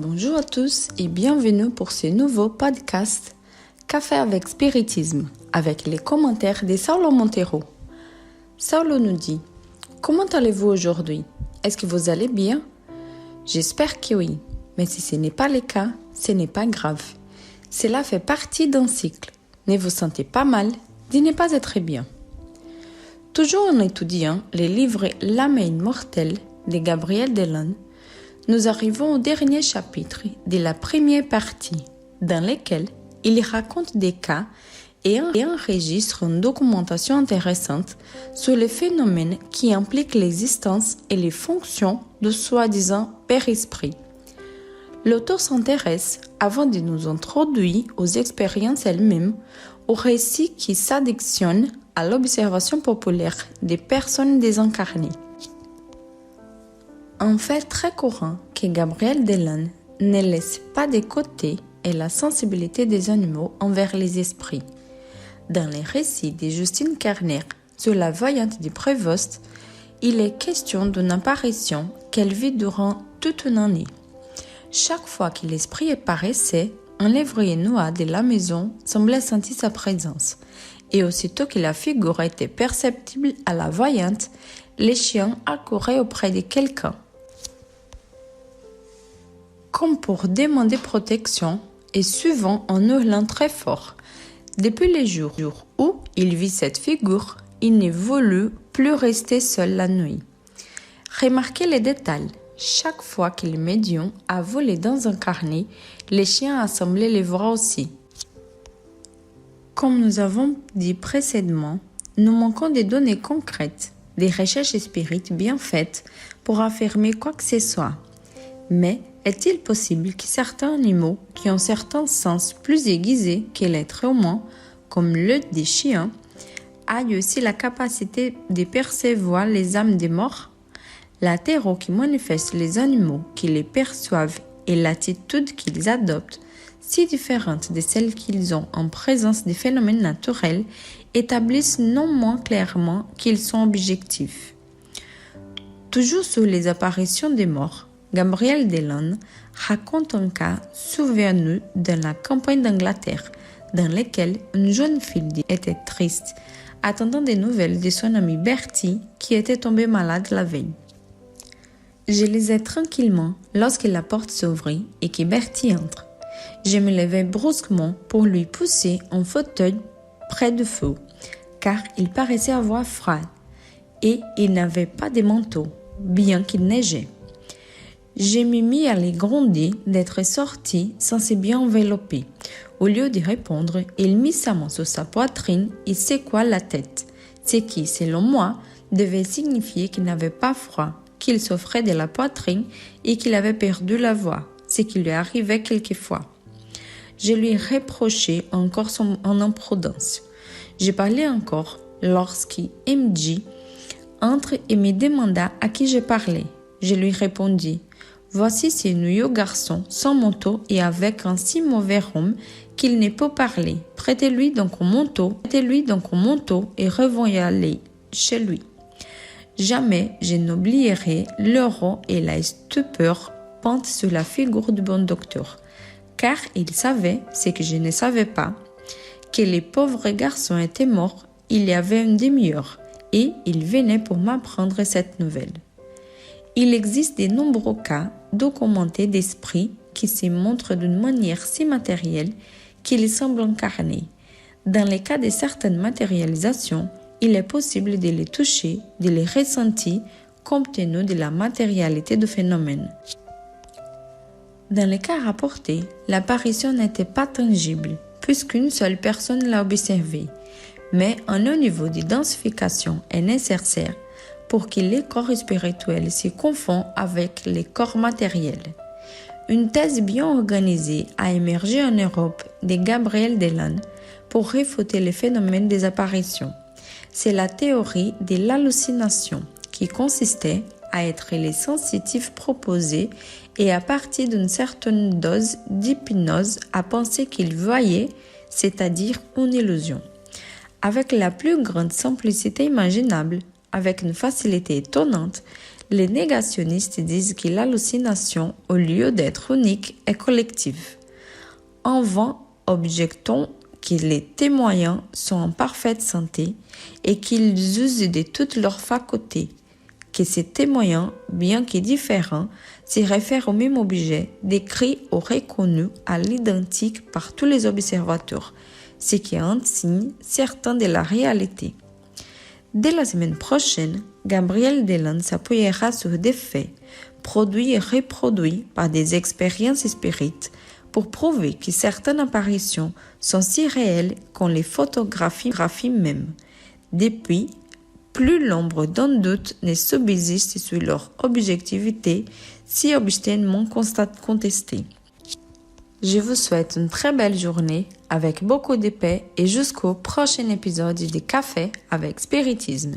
Bonjour à tous et bienvenue pour ce nouveau podcast Café avec Spiritisme avec les commentaires de Saulo Monteiro. Saulo nous dit: comment allez-vous aujourd'hui? Est-ce que vous allez bien? J'espère que oui, mais si ce n'est pas le cas, ce n'est pas grave. Cela fait partie d'un cycle. Ne vous sentez pas mal de ne pas être bien. Toujours en étudiant le livre L'âme immortelle de Gabriel Delon, nous arrivons au dernier chapitre de la première partie, dans lequel il raconte des cas et enregistre une documentation intéressante sur les phénomènes qui impliquent l'existence et les fonctions de soi-disant père-esprit. L'auteur s'intéresse, avant de nous introduire aux expériences elles-mêmes, aux récits qui s'additionnent à l'observation populaire des personnes désincarnées. Un fait très courant que Gabriel Delon ne laisse pas de côté est la sensibilité des animaux envers les esprits. Dans les récits de Justine Kerner sur la voyante du Prévost, il est question d'une apparition qu'elle vit durant toute une année. Chaque fois que l'esprit apparaissait, un lévrier noir de la maison semblait sentir sa présence, et aussitôt que la figure était perceptible à la voyante, les chiens accouraient auprès de quelqu'un, comme pour demander protection, et souvent en hurlant très fort. Depuis les jours où il vit cette figure, il ne voulut plus rester seul la nuit. Remarquez les détails. Chaque fois que le médium a volé dans un carnet, les chiens assemblaient les voix aussi. Comme nous avons dit précédemment, nous manquons de données concrètes, des recherches spirites bien faites pour affirmer quoi que ce soit. Mais est-il possible que certains animaux qui ont certains sens plus aiguisés que l'être humain, comme l'œil des chiens, aient aussi la capacité de percevoir les âmes des morts? La terreur qui manifeste les animaux qui les perçoivent et l'attitude qu'ils adoptent, si différente de celle qu'ils ont en présence des phénomènes naturels, établissent non moins clairement qu'ils sont objectifs. Toujours sur les apparitions des morts, Gabriel Delon raconte un cas survenu dans la campagne d'Angleterre, dans lequel une jeune fille était triste, attendant des nouvelles de son ami Bertie qui était tombé malade la veille. Je lisais tranquillement lorsque la porte s'ouvrit et que Bertie entre. Je me levai brusquement pour lui pousser un fauteuil près du feu, car il paraissait avoir froid et il n'avait pas de manteau, bien qu'il neigeait. Je me mis à les gronder d'être sorti sans se bien envelopper. Au lieu de répondre, il mit sa main sur sa poitrine et secoua la tête, ce qui, selon moi, devait signifier qu'il n'avait pas froid, qu'il souffrait de la poitrine et qu'il avait perdu la voix, ce qui lui arrivait quelquefois. Je lui reprochai encore son imprudence. Je parlais encore lorsqu'il MJ entre et me demanda à qui je parlais. Je lui répondis: voici ce nouveau garçon sans manteau et avec un si mauvais rhume qu'il ne peut parler. Prêtez-lui donc un manteau et revoyez-le chez lui. Jamais je n'oublierai l'horreur et la stupeur peintes sur la figure du bon docteur, car il savait ce que je ne savais pas, que le pauvre garçon était mort il y avait une demi-heure, et il venait pour m'apprendre cette nouvelle. Il existe de nombreux cas documentés d'esprits qui se montrent d'une manière si matérielle qu'ils semblent incarnés. Dans le cas de certaines matérialisations, il est possible de les toucher, de les ressentir, compte tenu de la matérialité du phénomène. Dans le cas rapporté, l'apparition n'était pas tangible, puisqu'une seule personne l'a observée, mais un haut niveau de densification est nécessaire pour que les corps spirituels se confondent avec les corps matériels. Une thèse bien organisée a émergé en Europe de Gabriel Delon pour réfuter le phénomène des apparitions. C'est la théorie de l'hallucination qui consistait à être les sensitifs proposés et à partir d'une certaine dose d'hypnose à penser qu'ils voyaient, c'est-à-dire une illusion. Avec la plus grande simplicité imaginable, avec une facilité étonnante, Les négationnistes disent que l'hallucination, au lieu d'être unique, est collective. En vain, objectons que les témoins sont en parfaite santé et qu'ils usent de toutes leurs facultés, que ces témoins, bien que différents, se réfèrent au même objet, décrit ou reconnu à l'identique par tous les observateurs, ce qui est un signe certain de la réalité. Dès la semaine prochaine, Gabriel Delan s'appuiera sur des faits, produits et reproduits par des expériences spirites, pour prouver que certaines apparitions sont si réelles qu'on les photographie même. Depuis, plus l'ombre d'un doute ne subsiste sur leur objectivité, si obstinément contestée. Je vous souhaite une très belle journée avec beaucoup de paix et jusqu'au prochain épisode de Café avec Spiritisme.